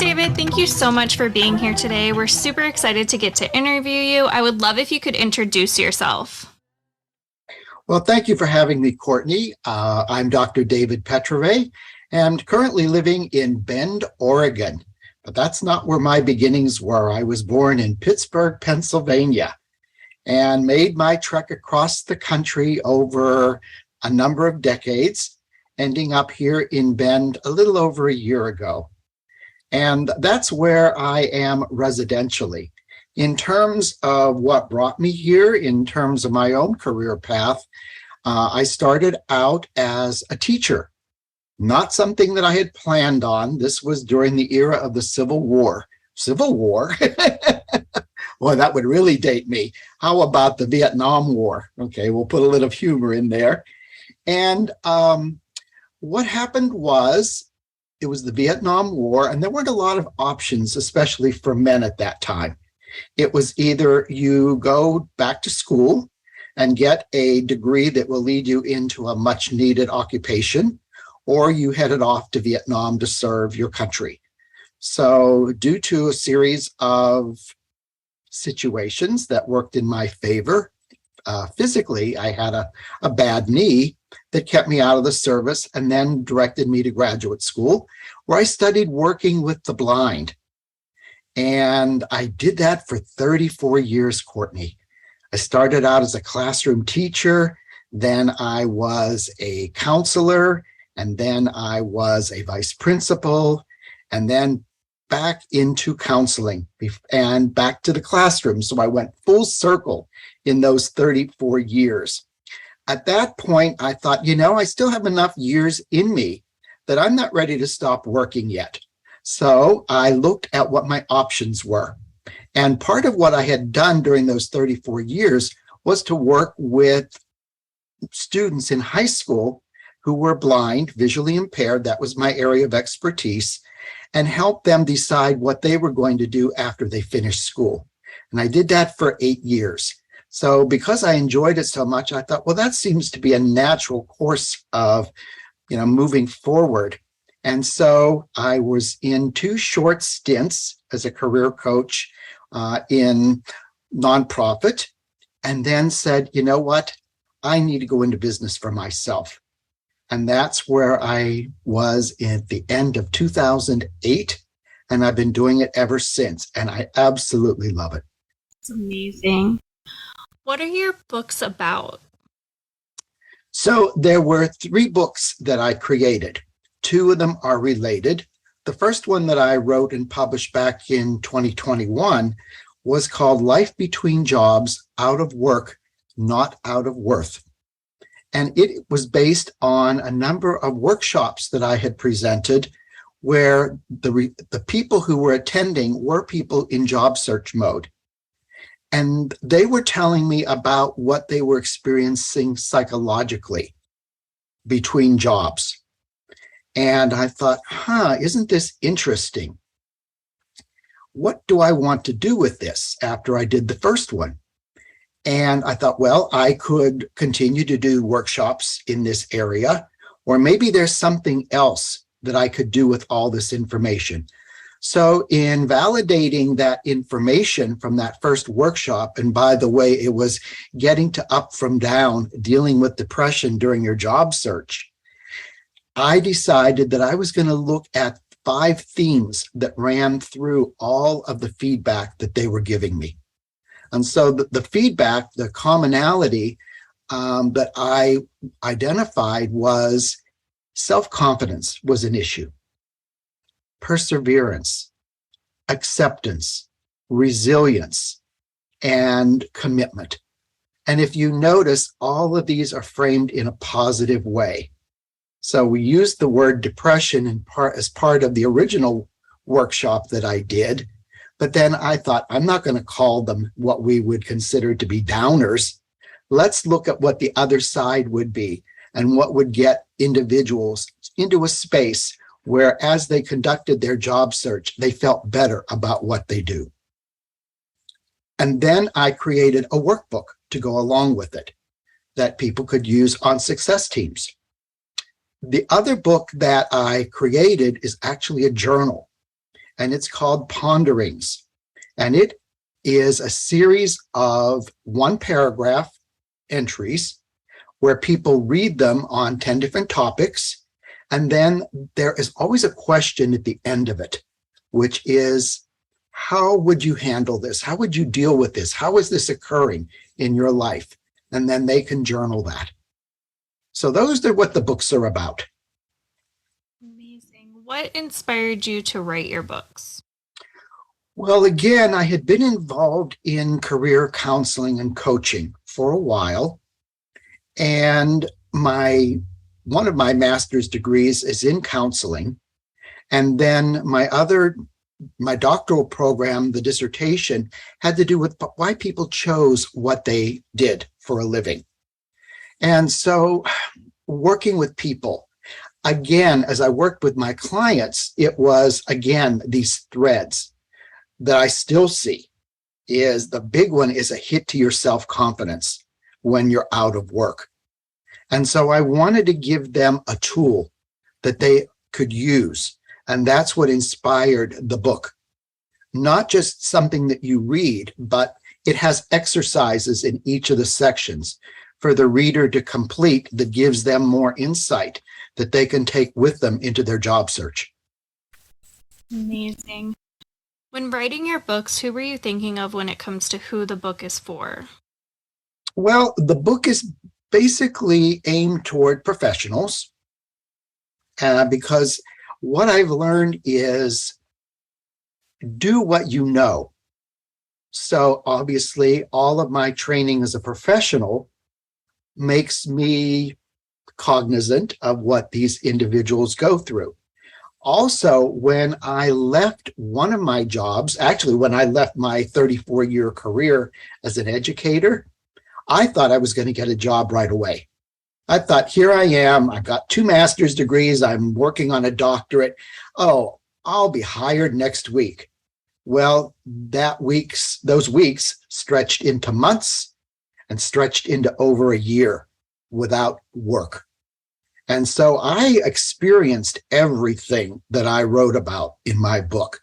David, thank you so much for being here today. We're super excited to get to interview you. I would love if you could introduce yourself. Well, thank you for having me, Courtney. I'm Dr. David Petrovay and currently living in Bend, Oregon. But that's not where my beginnings were. I was born in Pittsburgh, Pennsylvania, and made my trek across the country over a number of decades, ending up here in Bend a little over a year ago. And that's where I am residentially. In terms of what brought me here, in terms of my own career path, I started out as a teacher. Not something that I had planned on. This was during the era of the Civil War. Civil War? Boy, that would really date me. How about the Vietnam War? Okay, we'll put a little humor in there. And what happened was, it was the Vietnam War, and there weren't a lot of options, especially for men at that time. It was either you go back to school and get a degree that will lead you into a much needed occupation, or you headed off to Vietnam to serve your country. So due to a series of situations that worked in my favor, physically, I had a bad knee that kept me out of the service and then directed me to graduate school, where I studied working with the blind. And I did that for 34 years, Courtney. I started out as a classroom teacher, then I was a counselor, and then I was a vice principal, and then back into counseling and back to the classroom. So I went full circle in those 34 years. At that point, I thought, I still have enough years in me that I'm not ready to stop working yet. So I looked at what my options were. And part of what I had done during those 34 years was to work with students in high school who were blind, visually impaired. That was my area of expertise, and help them decide what they were going to do after they finished school. And I did that for 8 years. So because I enjoyed it so much, I thought, well, that seems to be a natural course of, moving forward. And so I was in 2 short stints as a career coach in nonprofit, and then said, you know what, I need to go into business for myself. And that's where I was at the end of 2008. And I've been doing it ever since. And I absolutely love it. It's amazing. What are your books about? So there were 3 books that I created. 2 of them are related. The first one that I wrote and published back in 2021 was called Life Between Jobs, Out of Work, Not Out of Worth. And it was based on a number of workshops that I had presented where the people who were attending were people in job search mode. And they were telling me about what they were experiencing psychologically between jobs. And I thought, isn't this interesting? What do I want to do with this after I did the first one? And I thought, well, I could continue to do workshops in this area, or maybe there's something else that I could do with all this information. So in validating that information from that first workshop, and by the way, it was getting to up from down, dealing with depression during your job search, I decided that I was going to look at 5 themes that ran through all of the feedback that they were giving me. And so the feedback, the commonality that I identified was self-confidence was an issue, perseverance, acceptance, resilience, and commitment. And if you notice, all of these are framed in a positive way. So we used the word depression as part of the original workshop that I did. But then I thought, I'm not going to call them what we would consider to be downers. Let's look at what the other side would be and what would get individuals into a space where, as they conducted their job search, they felt better about what they do. And then I created a workbook to go along with it that people could use on success teams. The other book that I created is actually a journal. and it's called Ponderings. And it is a series of one paragraph entries where people read them on 10 different topics. And then there is always a question at the end of it, which is, how would you handle this? How would you deal with this? How is this occurring in your life? And then they can journal that. So those are what the books are about. Amazing. What inspired you to write your books? Well, again, I had been involved in career counseling and coaching for a while. And one of my master's degrees is in counseling. And then my doctoral program, the dissertation, had to do with why people chose what they did for a living. And so working with people, again, as I worked with my clients, it was, again, these threads that I still see. Is the big one is a hit to your self-confidence when you're out of work. And so I wanted to give them a tool that they could use. And that's what inspired the book. Not just something that you read, but it has exercises in each of the sections for the reader to complete that gives them more insight that they can take with them into their job search. Amazing. When writing your books, who were you thinking of when it comes to who the book is for? Well, the book is basically aimed toward professionals because what I've learned is do what you know. So obviously, all of my training as a professional makes me cognizant of what these individuals go through. Also, when I left one of my jobs, actually, when I left my 34-year career as an educator, I thought I was going to get a job right away. I thought, here I am. I've got 2 master's degrees. I'm working on a doctorate. Oh, I'll be hired next week. Well, those weeks stretched into months and stretched into over a year without work. And so I experienced everything that I wrote about in my book.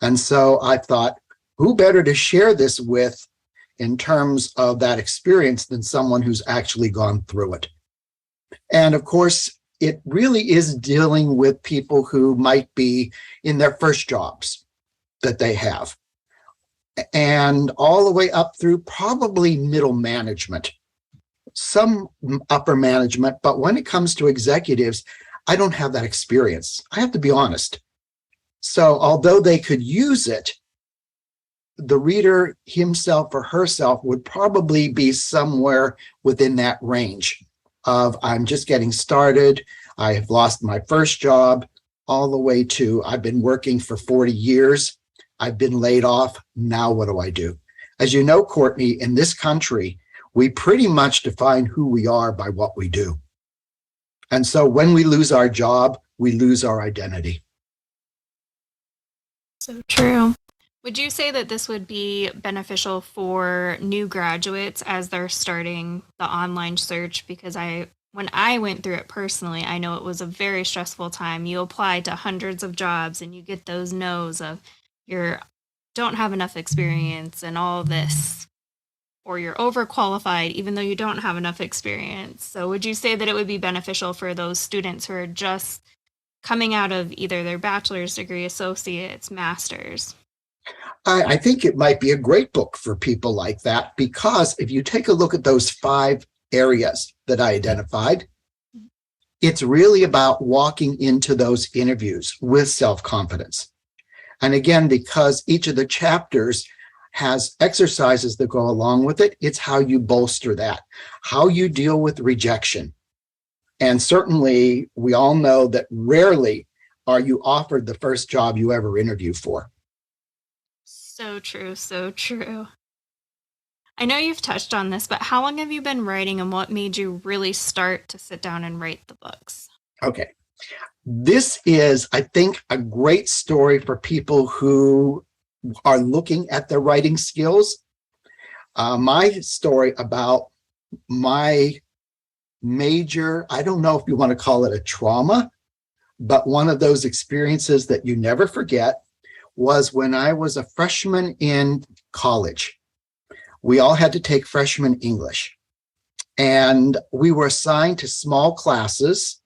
And so I thought, who better to share this with in terms of that experience than someone who's actually gone through it? And of course, it really is dealing with people who might be in their first jobs that they have, and all the way up through probably middle management, some upper management. But when it comes to executives, I don't have that experience. I have to be honest. So although they could use it, the reader himself or herself would probably be somewhere within that range of, I'm just getting started, I have lost my first job, all the way to I've been working for 40 years, I've been laid off, now what do I do? As you know, Courtney, in this country, we pretty much define who we are by what we do. And so when we lose our job, we lose our identity. So true. Would you say that this would be beneficial for new graduates as they're starting the online search? Because when I went through it personally, I know it was a very stressful time. You apply to hundreds of jobs and you get those no's of you don't have enough experience and all this, or you're overqualified even though you don't have enough experience. So would you say that it would be beneficial for those students who are just coming out of either their bachelor's degree, associates, masters? I think it might be a great book for people like that, because if you take a look at those 5 areas that I identified, it's really about walking into those interviews with self-confidence. And again, because each of the chapters has exercises that go along with it, it's how you bolster that, how you deal with rejection. And certainly, we all know that rarely are you offered the first job you ever interview for. So true, so true. I know you've touched on this, but how long have you been writing and what made you really start to sit down and write the books? Okay. This is, I think, a great story for people who are looking at their writing skills. My story about my major, I don't know if you want to call it a trauma, but one of those experiences that you never forget was when I was a freshman in college. We all had to take freshman English, and we were assigned to small classes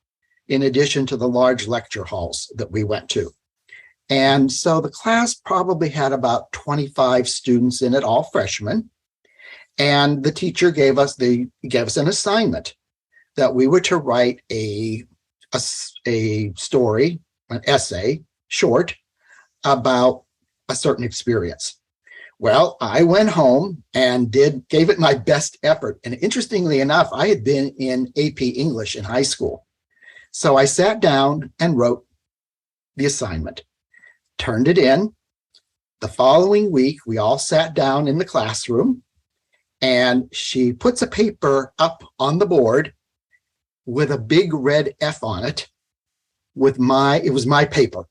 in addition to the large lecture halls that we went to. And so the class probably had about 25 students in it, all freshmen. And the teacher gave us an assignment that we were to write a story, an essay, short, about a certain experience. Well, I went home and gave it my best effort. And interestingly enough, I had been in AP English in high school. So I sat down and wrote the assignment, turned it in. The following week, we all sat down in the classroom, and she puts a paper up on the board with a big red F on it it was my paper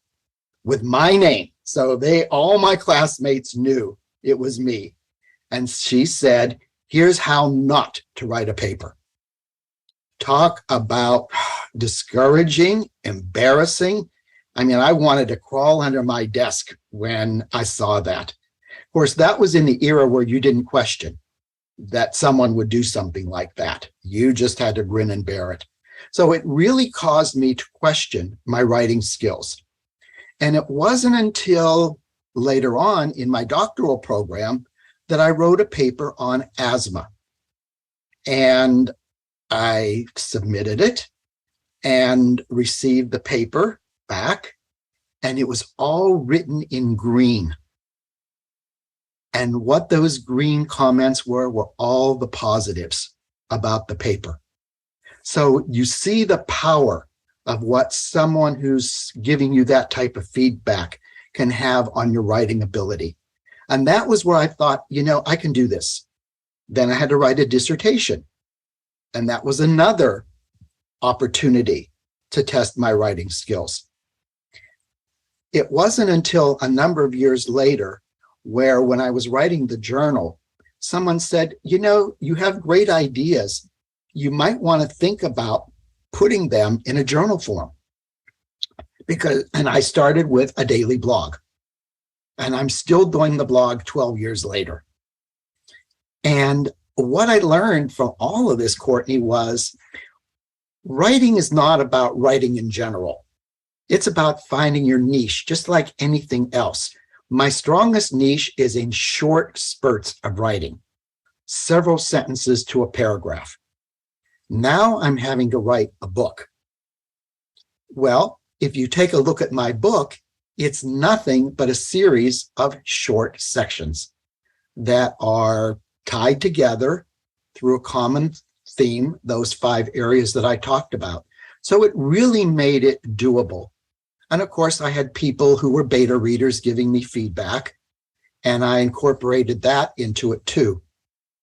with my name. So all my classmates knew it was me. And she said, here's how not to write a paper. Talk about discouraging, embarrassing. I mean, I wanted to crawl under my desk when I saw that. Of course, that was in the era where you didn't question that someone would do something like that. You just had to grin and bear it. So it really caused me to question my writing skills. And it wasn't until later on in my doctoral program that I wrote a paper on asthma. And I submitted it and received the paper back, and it was all written in green. And what those green comments were all the positives about the paper. So you see the power of what someone who's giving you that type of feedback can have on your writing ability. And that was where I thought, I can do this. Then I had to write a dissertation. And that was another opportunity to test my writing skills. It wasn't until a number of years later where, when I was writing the journal, someone said, you have great ideas. You might want to think about putting them in a journal form. And I started with a daily blog. And I'm still doing the blog 12 years later. And what I learned from all of this, Courtney, was writing is not about writing in general. It's about finding your niche, just like anything else. My strongest niche is in short spurts of writing, several sentences to a paragraph. Now I'm having to write a book. Well, if you take a look at my book, it's nothing but a series of short sections that are tied together through a common theme, those 5 areas that I talked about. So it really made it doable. And of course, I had people who were beta readers giving me feedback, and I incorporated that into it too.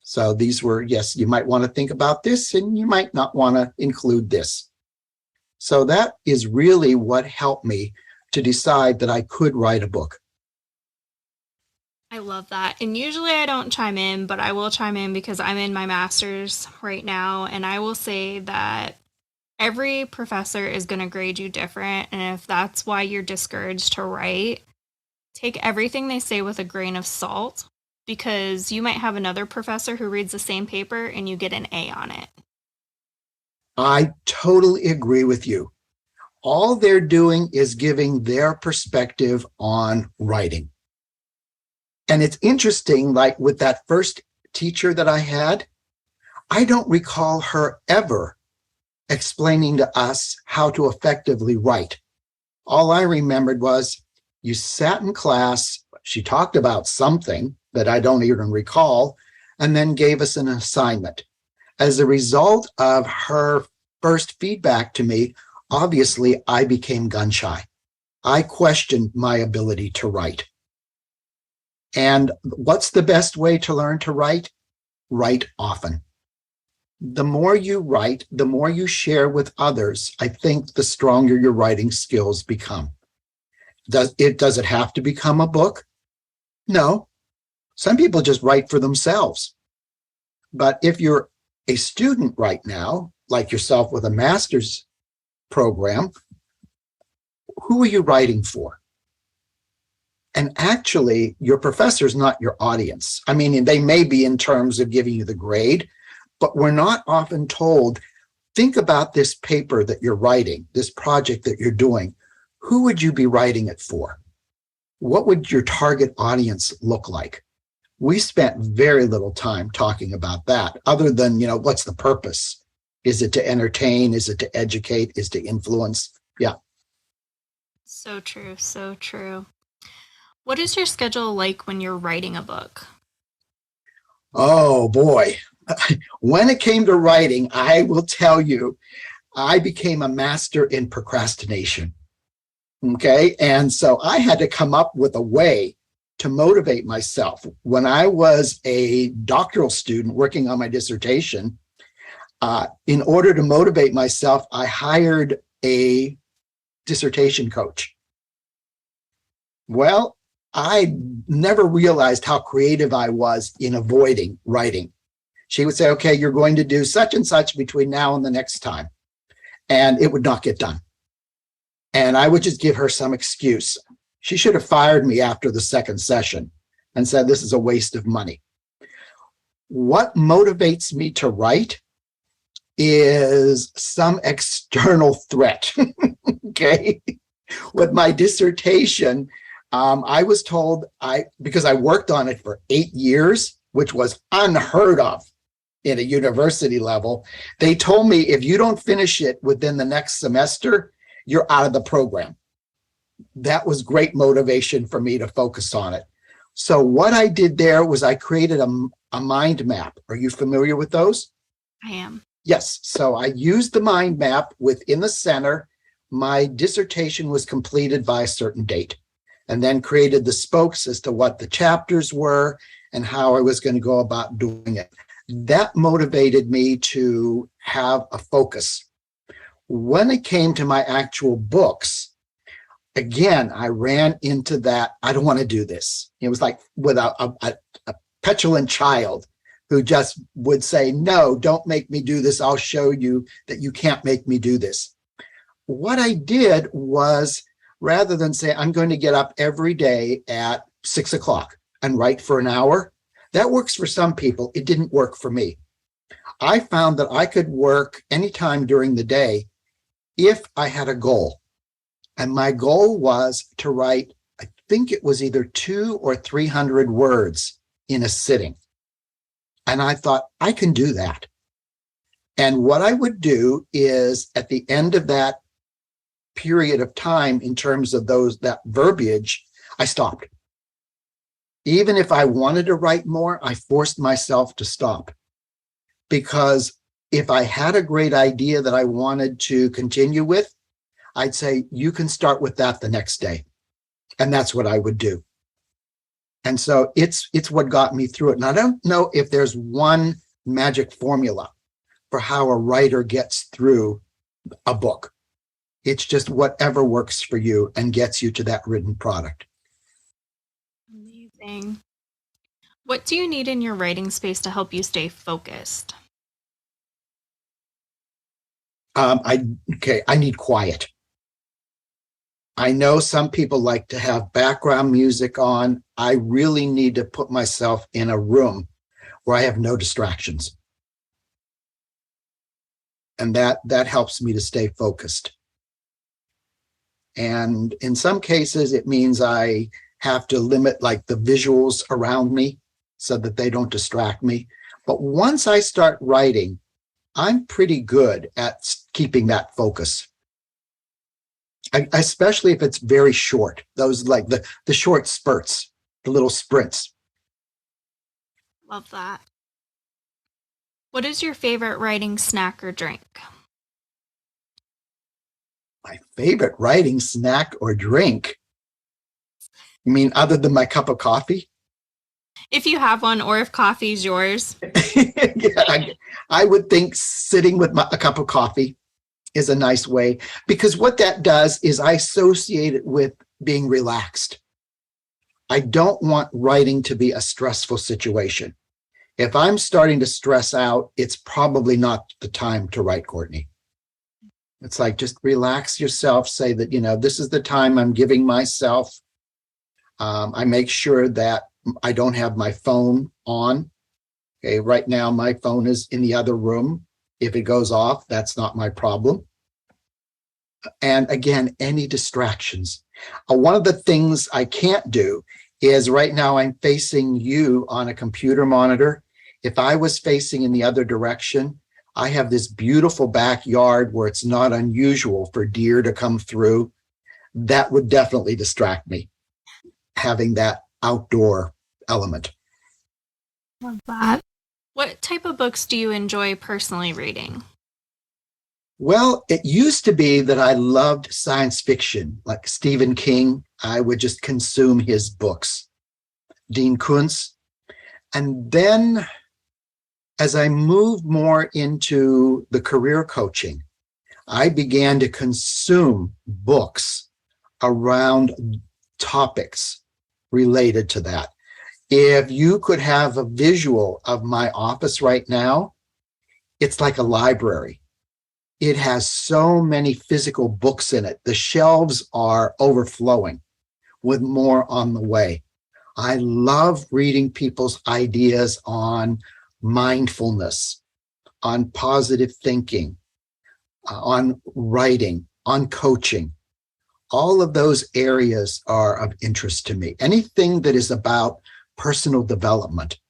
So these were, yes, you might want to think about this, and you might not want to include this. So that is really what helped me to decide that I could write a book. I love that. And usually I don't chime in, but I will chime in because I'm in my master's right now. And I will say that every professor is going to grade you different. And if that's why you're discouraged to write, take everything they say with a grain of salt, because you might have another professor who reads the same paper and you get an A on it. I totally agree with you. All they're doing is giving their perspective on writing. And it's interesting, like with that first teacher that I had, I don't recall her ever explaining to us how to effectively write. All I remembered was you sat in class, she talked about something that I don't even recall, and then gave us an assignment. As a result of her first feedback to me, obviously I became gun shy. I questioned my ability to write. And what's the best way to learn to write? Write often. The more you write, the more you share with others, I think the stronger your writing skills become. Does it have to become a book? No. Some people just write for themselves. But if you're a student right now, like yourself with a master's program, who are you writing for? And actually, your professor's not your audience. I mean, they may be in terms of giving you the grade, but we're not often told, think about this paper that you're writing, this project that you're doing. Who would you be writing it for? What would your target audience look like? We spent very little time talking about that, other than, what's the purpose? Is it to entertain? Is it to educate? Is it to influence? Yeah. So true, so true. What is your schedule like when you're writing a book? Oh boy. When it came to writing, I will tell you, I became a master in procrastination. Okay. And so I had to come up with a way to motivate myself. When I was a doctoral student working on my dissertation, in order to motivate myself, I hired a dissertation coach. Well, I never realized how creative I was in avoiding writing. She would say, okay, you're going to do such and such between now and the next time. And it would not get done. And I would just give her some excuse. She should have fired me after the second session and said, this is a waste of money. What motivates me to write is some external threat. Okay. With my dissertation, I was told because I worked on it for 8 years, which was unheard of in a university level. They told me if you don't finish it within the next semester, you're out of the program. That was great motivation for me to focus on it. So what I did there was I created a mind map. Are you familiar with those? I am. Yes. So I used the mind map within the center. My dissertation was completed by a certain date, and then created the spokes as to what the chapters were and how I was going to go about doing it. That motivated me to have a focus. When it came to my actual books, again, I ran into that. I don't want to do this. It was like with a petulant child who just would say, no, don't make me do this. I'll show you that you can't make me do this. What I did was, rather than say, I'm going to get up every day at 6 o'clock and write for an hour, that works for some people. It didn't work for me. I found that I could work anytime during the day if I had a goal. And my goal was to write, I think it was either 200 or 300 words in a sitting. And I thought, I can do that. And what I would do is at the end of that period of time, in terms of that verbiage, I stopped. Even if I wanted to write more, I forced myself to stop. Because if I had a great idea that I wanted to continue with, I'd say, you can start with that the next day. And that's what I would do. And so it's what got me through it. And I don't know if there's one magic formula for how a writer gets through a book. It's just whatever works for you and gets you to that written product. Amazing. What do you need in your writing space to help you stay focused? I need quiet. I know some people like to have background music on. I really need to put myself in a room where I have no distractions. And that helps me to stay focused. And in some cases, it means I have to limit like the visuals around me so that they don't distract me. But once I start writing, I'm pretty good at keeping that focus. Especially if it's very short, those like the short spurts, the little sprints. Love that. What is your favorite writing snack or drink? My favorite writing snack or drink? You mean other than my cup of coffee? If you have one, or if coffee's yours. Yeah, I would think sitting with a cup of coffee is a nice way, because what that does is I associate it with being relaxed. I don't want writing to be a stressful situation. If I'm starting to stress out, it's probably not the time to write, Courtney. It's like, just relax yourself, say that, this is the time I'm giving myself. I make sure that I don't have my phone on. Okay, right now my phone is in the other room. If it goes off, that's not my problem. And again, any distractions. One of the things I can't do is right now I'm facing you on a computer monitor. If I was facing in the other direction, I have this beautiful backyard where it's not unusual for deer to come through. That would definitely distract me, having that outdoor element. Love that. What type of books do you enjoy personally reading? Well, it used to be that I loved science fiction, like Stephen King. I would just consume his books, Dean Koontz. And then as I moved more into the career coaching, I began to consume books around topics related to that. If you could have a visual of my office right now, it's like a library. It has so many physical books in it. The shelves are overflowing with more on the way. I love reading people's ideas on mindfulness, on positive thinking, on writing, on coaching. All of those areas are of interest to me. Anything that is about personal development.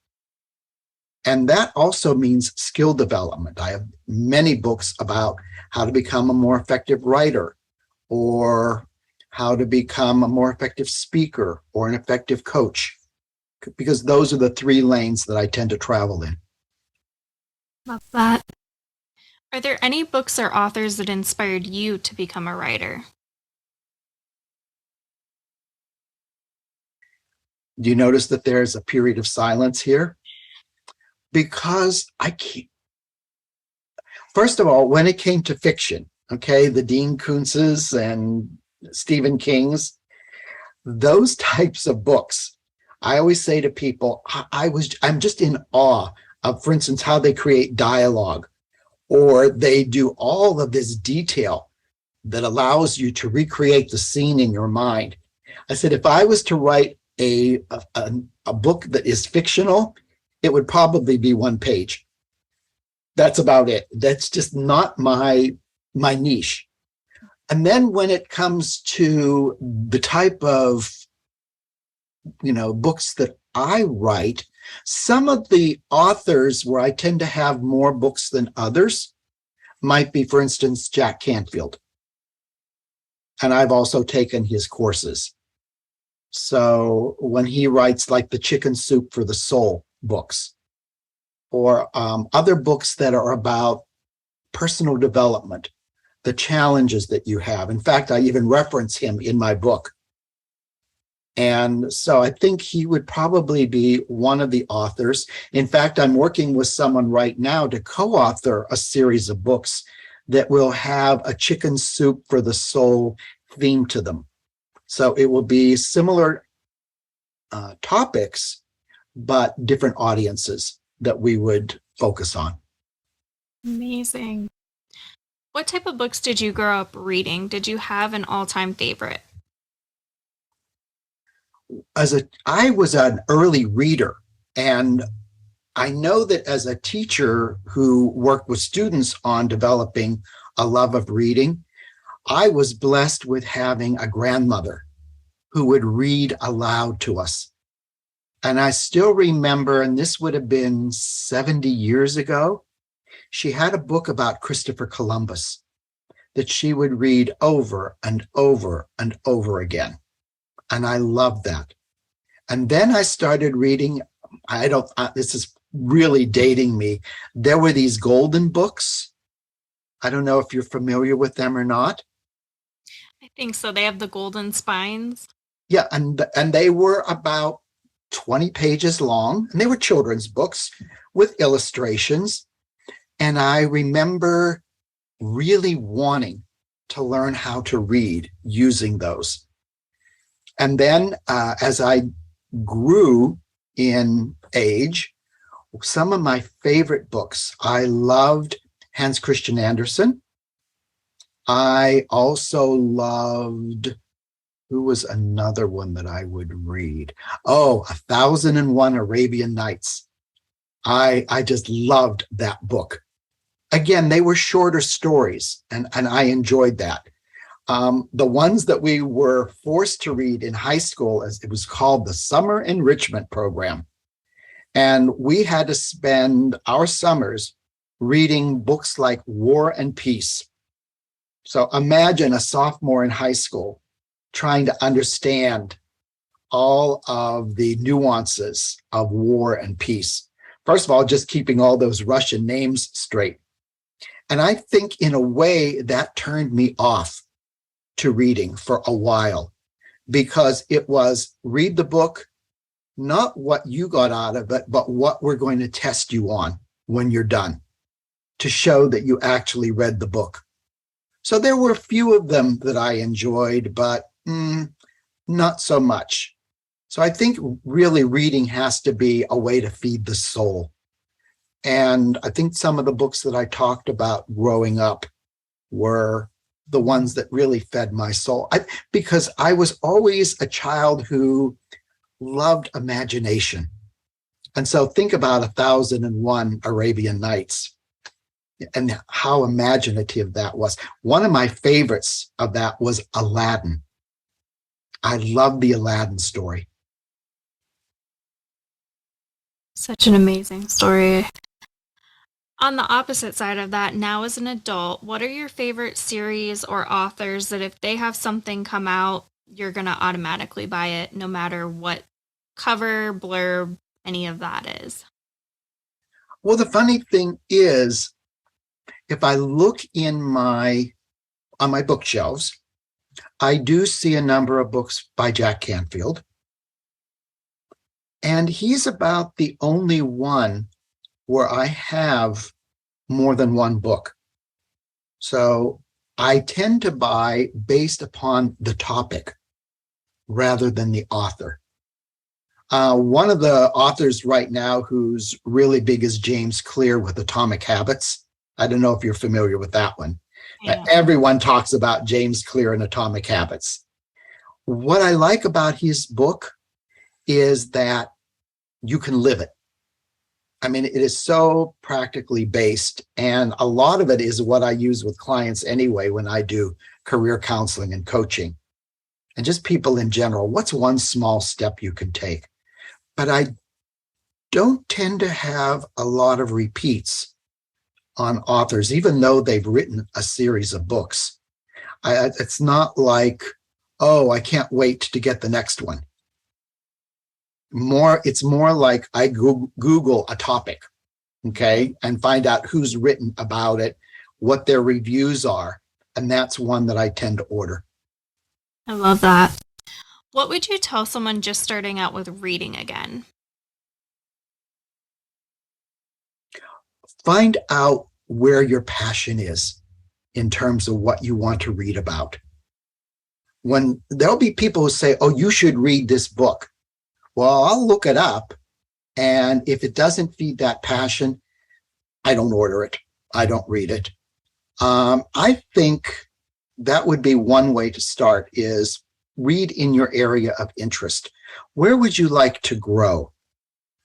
And that also means skill development. I have many books about how to become a more effective writer, or how to become a more effective speaker or an effective coach, because those are the three lanes that I tend to travel in. Love that. Are there any books or authors that inspired you to become a writer? Do you notice that there's a period of silence here? Because I can't. First of all, when it came to fiction, okay, the Dean Koontzes and Stephen King's, those types of books, I always say to people, I'm just in awe of, for instance, how they create dialogue, or they do all of this detail that allows you to recreate the scene in your mind. I said, if I was to write a book that is fictional, it would probably be one page. That's about it. That's just not my niche. And then when it comes to the type of books that I write, some of the authors where I tend to have more books than others might be, for instance, Jack Canfield. And I've also taken his courses. So when he writes like the Chicken Soup for the Soul books, or other books that are about personal development, the challenges that you have. In fact, I even reference him in my book. And so I think he would probably be one of the authors. In fact, I'm working with someone right now to co-author a series of books that will have a Chicken Soup for the Soul theme to them. So it will be similar topics, but different audiences that we would focus on. Amazing. What type of books did you grow up reading? Did you have an all-time favorite? I was an early reader, and I know that as a teacher who worked with students on developing a love of reading, I was blessed with having a grandmother who would read aloud to us. And I still remember, and this would have been 70 years ago, she had a book about Christopher Columbus that she would read over and over and over again. And I loved that. And then I started reading, this is really dating me. There were these golden books. I don't know if you're familiar with them or not. I think so. They have the golden spines. Yeah, and they were about 20 pages long, and they were children's books with illustrations. And I remember really wanting to learn how to read using those. And then as I grew in age, some of my favorite books, I loved Hans Christian Andersen. I also loved Who was another one that I would read? Oh, 1001 Arabian Nights. I just loved that book. Again, they were shorter stories, and I enjoyed that. The ones that we were forced to read in high school, as it was called the Summer Enrichment Program. And we had to spend our summers reading books like War and Peace. So imagine a sophomore in high school trying to understand all of the nuances of war and peace. First of all, just keeping all those Russian names straight. And I think in a way that turned me off to reading for a while, because it was read the book, not what you got out of it, but what we're going to test you on when you're done to show that you actually read the book. So there were a few of them that I enjoyed, but not so much. So I think really reading has to be a way to feed the soul. And I think some of the books that I talked about growing up were the ones that really fed my soul. Because I was always a child who loved imagination. And so think about 1001 Arabian Nights and how imaginative that was. One of my favorites of that was Aladdin. I love the Aladdin story. Such an amazing story. On the opposite side of that, now as an adult, what are your favorite series or authors that if they have something come out, you're going to automatically buy it no matter what cover, blurb, any of that is? Well, the funny thing is, if I look on my bookshelves, I do see a number of books by Jack Canfield. And he's about the only one where I have more than one book. So I tend to buy based upon the topic rather than the author. One of the authors right now who's really big is James Clear with Atomic Habits. I don't know if you're familiar with that one. Yeah. Everyone talks about James Clear and Atomic Habits. What I like about his book is that you can live it. I mean, it is so practically based, and a lot of it is what I use with clients anyway when I do career counseling and coaching, and just people in general. What's one small step you can take? But I don't tend to have a lot of repeats on authors, even though they've written a series of books. It's not like, oh, I can't wait to get the next one. It's more like I Google a topic, okay, and find out who's written about it, what their reviews are, and that's one that I tend to order. I love that. What would you tell someone just starting out with reading again? Find out where your passion is in terms of what you want to read about. When there'll be people who say, oh, you should read this book. Well, I'll look it up. And if it doesn't feed that passion, I don't order it. I don't read it. I think that would be one way to start is read in your area of interest. Where would you like to grow?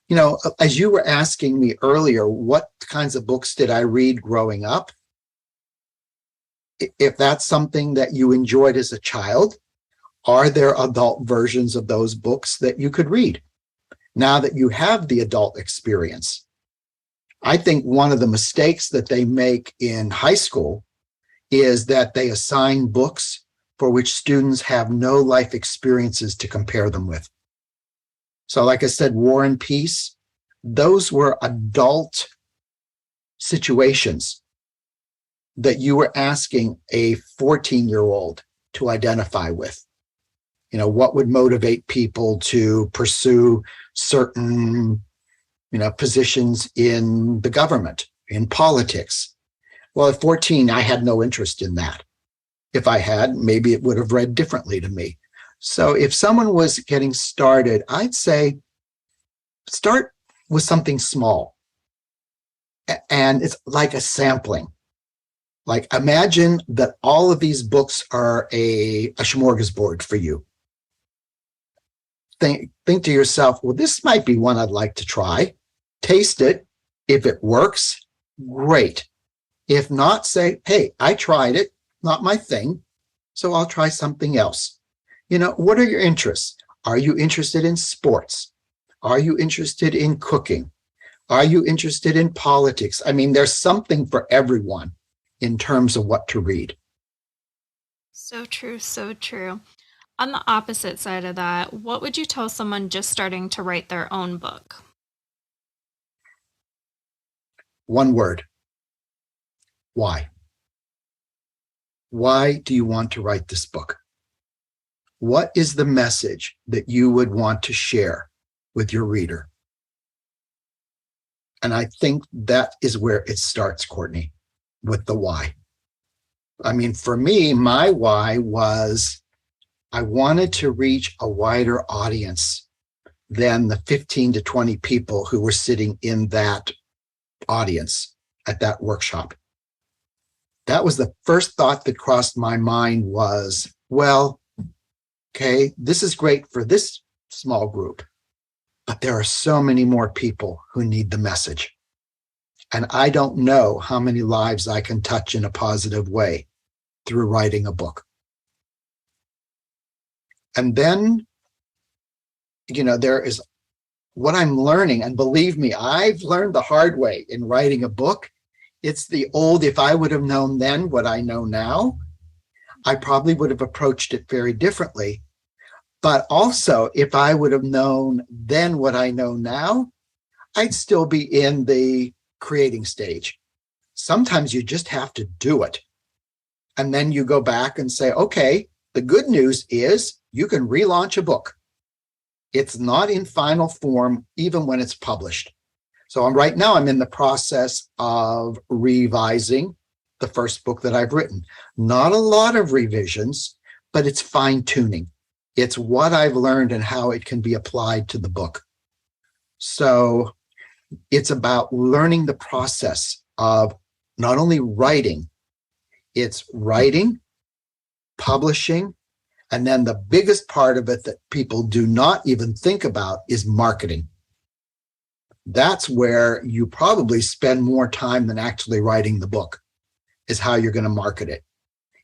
You know, as you were asking me earlier, what kinds of books did I read growing up? If that's something that you enjoyed as a child, are there adult versions of those books that you could read now that you have the adult experience? I think one of the mistakes that they make in high school is that they assign books for which students have no life experiences to compare them with. So like I said, War and Peace, those were adult situations that you were asking a 14-year-old to identify with. You know, what would motivate people to pursue certain, positions in the government, in politics? Well, at 14, I had no interest in that. If I had, maybe it would have read differently to me. So if someone was getting started, I'd say start with something small. And it's like a sampling. Like imagine that all of these books are a smorgasbord for you. think to yourself, well, this might be one I'd like to try. Taste it. If it works, great. If not, say, hey, I tried it, not my thing, so I'll try something else. What are your interests? Are you interested in sports? Are you interested in cooking? Are you interested in politics? I mean, there's something for everyone in terms of what to read. So true, so true. On the opposite side of that, what would you tell someone just starting to write their own book? One word. Why? Why do you want to write this book? What is the message that you would want to share with your reader? And I think that is where it starts, Courtney, with the why. I mean, for me, my why was I wanted to reach a wider audience than the 15 to 20 people who were sitting in that audience at that workshop. That was the first thought that crossed my mind was, well, okay, this is great for this small group, but there are so many more people who need the message. And I don't know how many lives I can touch in a positive way through writing a book. And then, there is what I'm learning. And believe me, I've learned the hard way in writing a book. It's the old, if I would have known then what I know now, I probably would have approached it very differently. But also, if I would have known then what I know now, I'd still be in the creating stage. Sometimes you just have to do it. And then you go back and say, okay, the good news is you can relaunch a book. It's not in final form, even when it's published. So right now I'm in the process of revising the first book that I've written. Not a lot of revisions, but it's fine tuning. It's what I've learned and how it can be applied to the book. So it's about learning the process of not only writing, it's writing, publishing, and then the biggest part of it that people do not even think about is marketing. That's where you probably spend more time than actually writing the book, is how you're going to market it.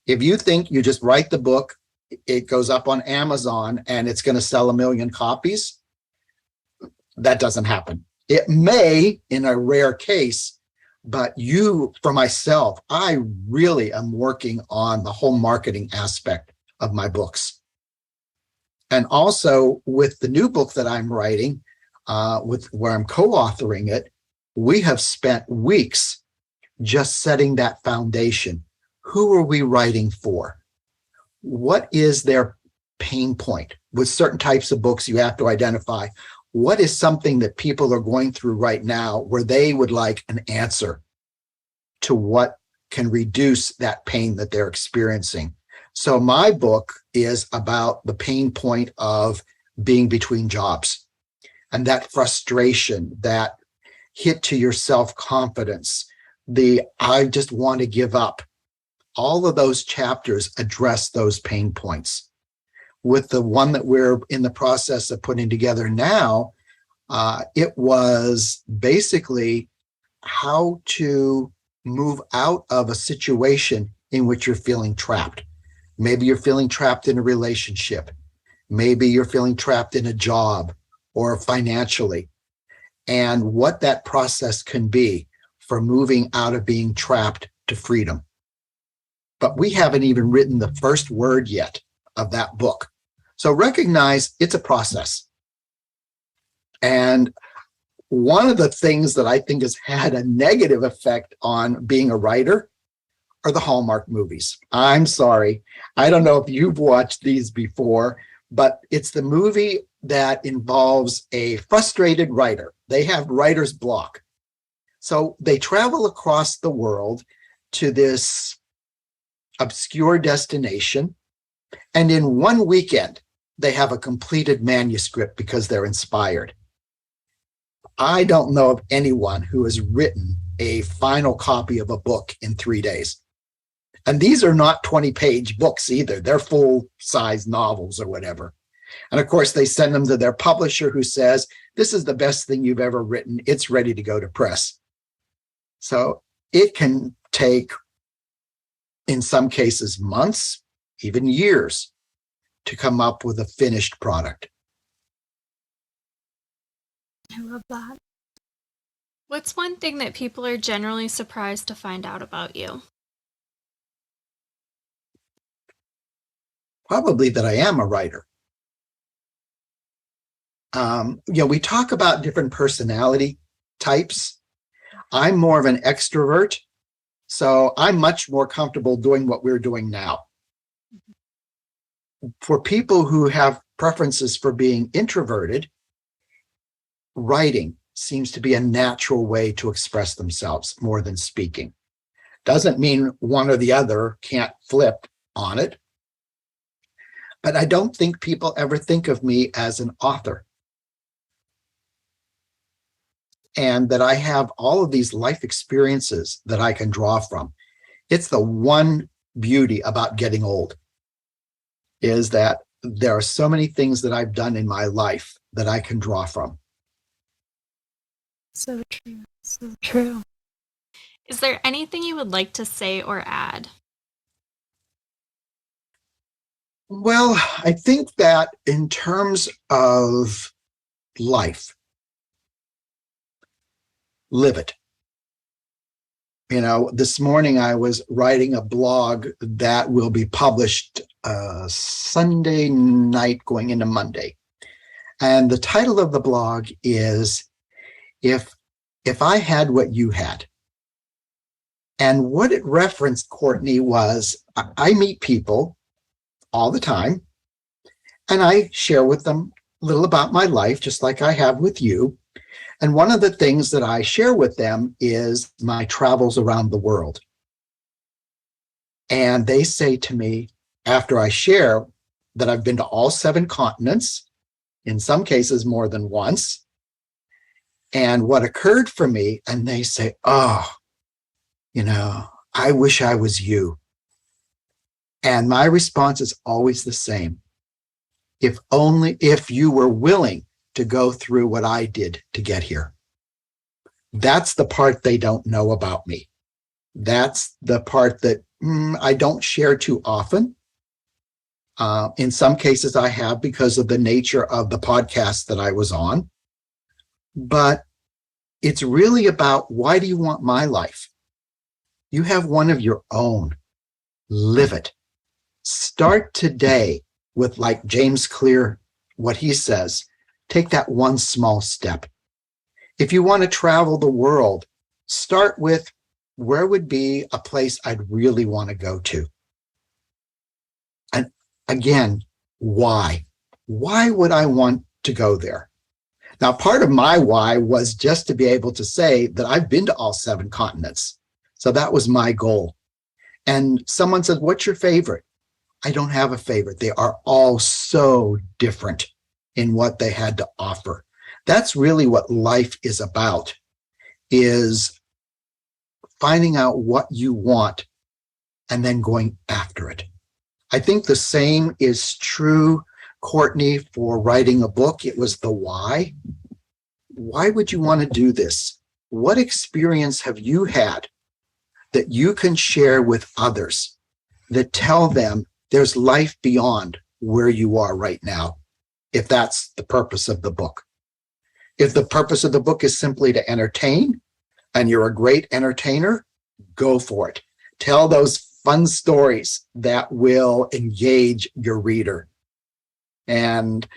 If you think you just write the book, it goes up on Amazon and it's going to sell 1 million copies, that doesn't happen. It may in a rare case, but for myself, I really am working on the whole marketing aspect of my books. And also with the new book that I'm writing, where I'm co-authoring it, we have spent weeks just setting that foundation. Who are we writing for? What is their pain point? With certain types of books, you have to identify what is something that people are going through right now where they would like an answer to what can reduce that pain that they're experiencing. So my book is about the pain point of being between jobs and that frustration, that hit to your self-confidence, I just want to give up. All of those chapters address those pain points. With the one that we're in the process of putting together now, it was basically how to move out of a situation in which you're feeling trapped. Maybe you're feeling trapped in a relationship. Maybe you're feeling trapped in a job or financially. And what that process can be for moving out of being trapped to freedom. But we haven't even written the first word yet of that book. So recognize it's a process. And one of the things that I think has had a negative effect on being a writer are the Hallmark movies. I'm sorry. I don't know if you've watched these before, but it's the movie that involves a frustrated writer. They have writer's block. So they travel across the world to this obscure destination, and in one weekend, they have a completed manuscript because they're inspired. I don't know of anyone who has written a final copy of a book in 3 days. And these are not 20-page books either. They're full-size novels or whatever. And of course, they send them to their publisher who says, this is the best thing you've ever written. It's ready to go to press. So it can take, in some cases, months, even years to come up with a finished product. I love that. What's one thing that people are generally surprised to find out about you? Probably that I am a writer. We talk about different personality types. I'm more of an extrovert, so I'm much more comfortable doing what we're doing now. For people who have preferences for being introverted, writing seems to be a natural way to express themselves more than speaking. Doesn't mean one or the other can't flip on it. But I don't think people ever think of me as an author. And that I have all of these life experiences that I can draw from. It's the one beauty about getting old, is that there are so many things that I've done in my life that I can draw from. So true. So true. Is there anything you would like to say or add? Well, I think that in terms of life, live it. This morning I was writing a blog that will be published Sunday night going into Monday. And the title of the blog is If I Had What You Had. And what it referenced, Courtney, was I meet people all the time, and I share with them a little about my life, just like I have with you. And one of the things that I share with them is my travels around the world. And they say to me, after I share, that I've been to all 7 continents, in some cases more than once. And what occurred for me, and they say, oh, I wish I was you. And my response is always the same. If you were willing to go through what I did to get here. That's the part they don't know about me. That's the part that I don't share too often. In some cases I have because of the nature of the podcast that I was on. But it's really about, why do you want my life? You have one of your own. Live it. Start today with, like James Clear, what he says, take that one small step. If you want to travel the world, start with, where would be a place I'd really want to go to? And again, why? Why would I want to go there? Now, part of my why was just to be able to say that I've been to all 7 continents. So that was my goal. And someone said, what's your favorite? I don't have a favorite. They are all so different in what they had to offer. That's really what life is about, is finding out what you want and then going after it. I think the same is true, Courtney, for writing a book. It was the why. Why would you want to do this? What experience have you had that you can share with others that tell them there's life beyond where you are right now, if that's the purpose of the book? If the purpose of the book is simply to entertain, and you're a great entertainer, go for it. Tell those fun stories that will engage your reader. And,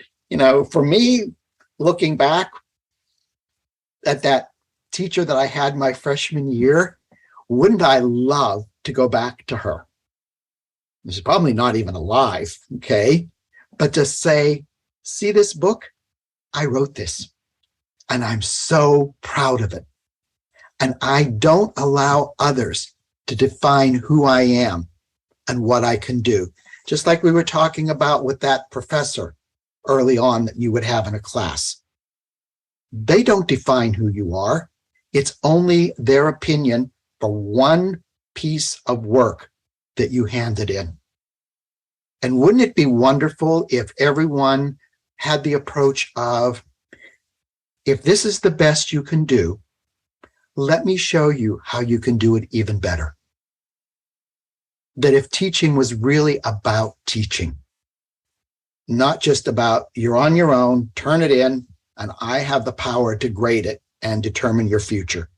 for me, looking back at that teacher that I had my freshman year, wouldn't I love to go back to her? She's probably not even alive, okay? But to say, see this book? I wrote this, and I'm so proud of it. And I don't allow others to define who I am and what I can do. Just like we were talking about with that professor early on that you would have in a class. They don't define who you are. It's only their opinion for one piece of work that you handed in. And wouldn't it be wonderful if everyone had the approach of, if this is the best you can do, let me show you how you can do it even better. That if teaching was really about teaching, not just about you're on your own, turn it in, and I have the power to grade it and determine your future.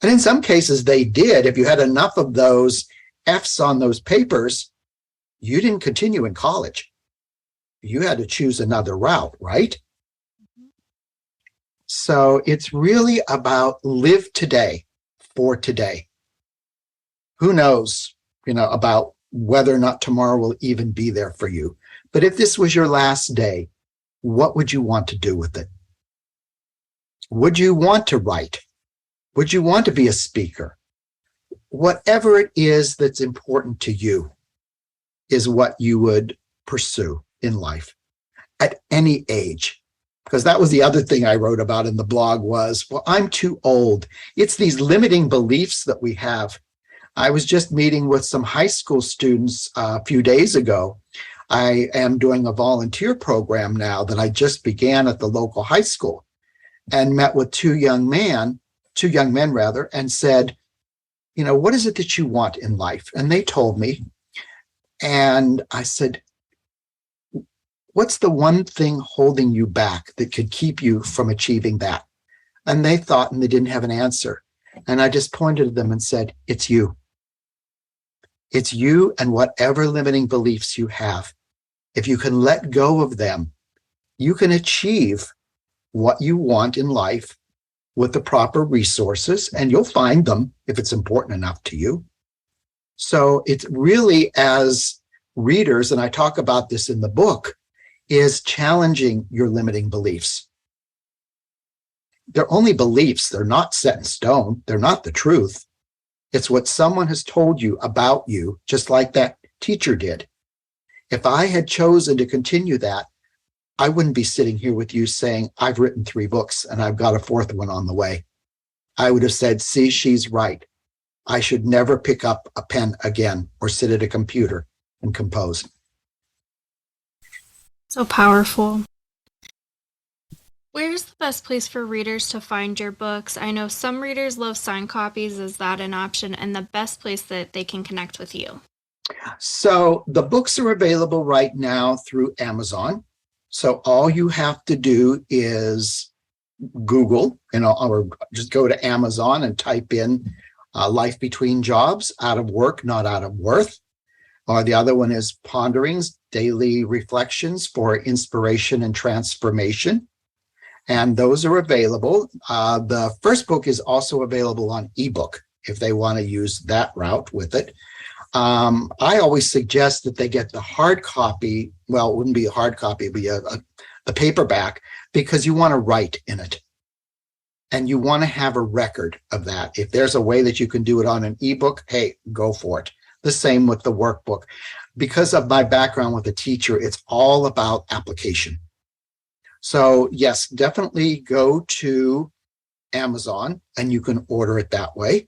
And in some cases they did. If you had enough of those F's on those papers, you didn't continue in college. You had to choose another route, right? So it's really about live today for today. Who knows, about whether or not tomorrow will even be there for you. But if this was your last day, what would you want to do with it? Would you want to write? Would you want to be a speaker? Whatever it is that's important to you is what you would pursue in life at any age. Because that was the other thing I wrote about in the blog was, well, I'm too old. It's these limiting beliefs that we have. I was just meeting with some high school students a few days ago. I am doing a volunteer program now that I just began at the local high school, and met with two young men rather, and said, what is it that you want in life? And they told me, and I said, what's the one thing holding you back that could keep you from achieving that? And they thought, and they didn't have an answer. And I just pointed at them and said, it's you. It's you and whatever limiting beliefs you have. If you can let go of them, you can achieve what you want in life with the proper resources, and you'll find them if it's important enough to you. So it's really, as readers, and I talk about this in the book, is challenging your limiting beliefs. They're only beliefs. They're not set in stone. They're not the truth. It's what someone has told you about you, just like that teacher did. If I had chosen to continue that, I wouldn't be sitting here with you saying, I've written 3 books and I've got a 4th one on the way. I would have said, see, she's right. I should never pick up a pen again or sit at a computer and compose. So powerful. Where's the best place for readers to find your books? I know some readers love signed copies. Is that an option? And the best place that they can connect with you? So the books are available right now through Amazon. So all you have to do is Google, or just go to Amazon and type in Life Between Jobs, Out of Work, Not Out of Worth. Or the other one is Ponderings, Daily Reflections for Inspiration and Transformation. And those are available. The first book is also available on ebook if they want to use that route with it. I always suggest that they get the hard copy. Well, it wouldn't be a hard copy, it'd be a paperback, because you want to write in it. And you want to have a record of that. If there's a way that you can do it on an ebook, hey, go for it. The same with the workbook. Because of my background with a teacher, it's all about application. So yes, definitely go to Amazon and you can order it that way.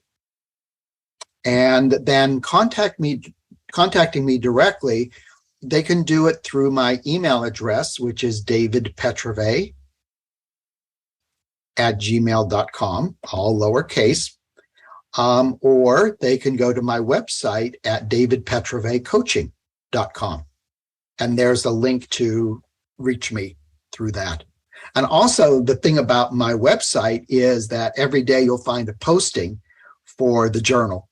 And then contacting me directly, they can do it through my email address, which is davidpetrovay@gmail.com, all lowercase. Or they can go to my website at davidpetrovaycoaching.com. And there's a link to reach me through that. And also the thing about my website is that every day you'll find a posting for the journal,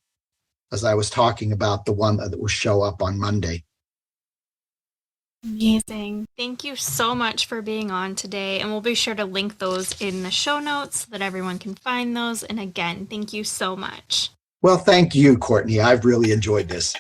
as I was talking about the one that will show up on Monday. Amazing. Thank you so much for being on today. And we'll be sure to link those in the show notes so that everyone can find those. And again, thank you so much. Well, thank you, Courtney. I've really enjoyed this.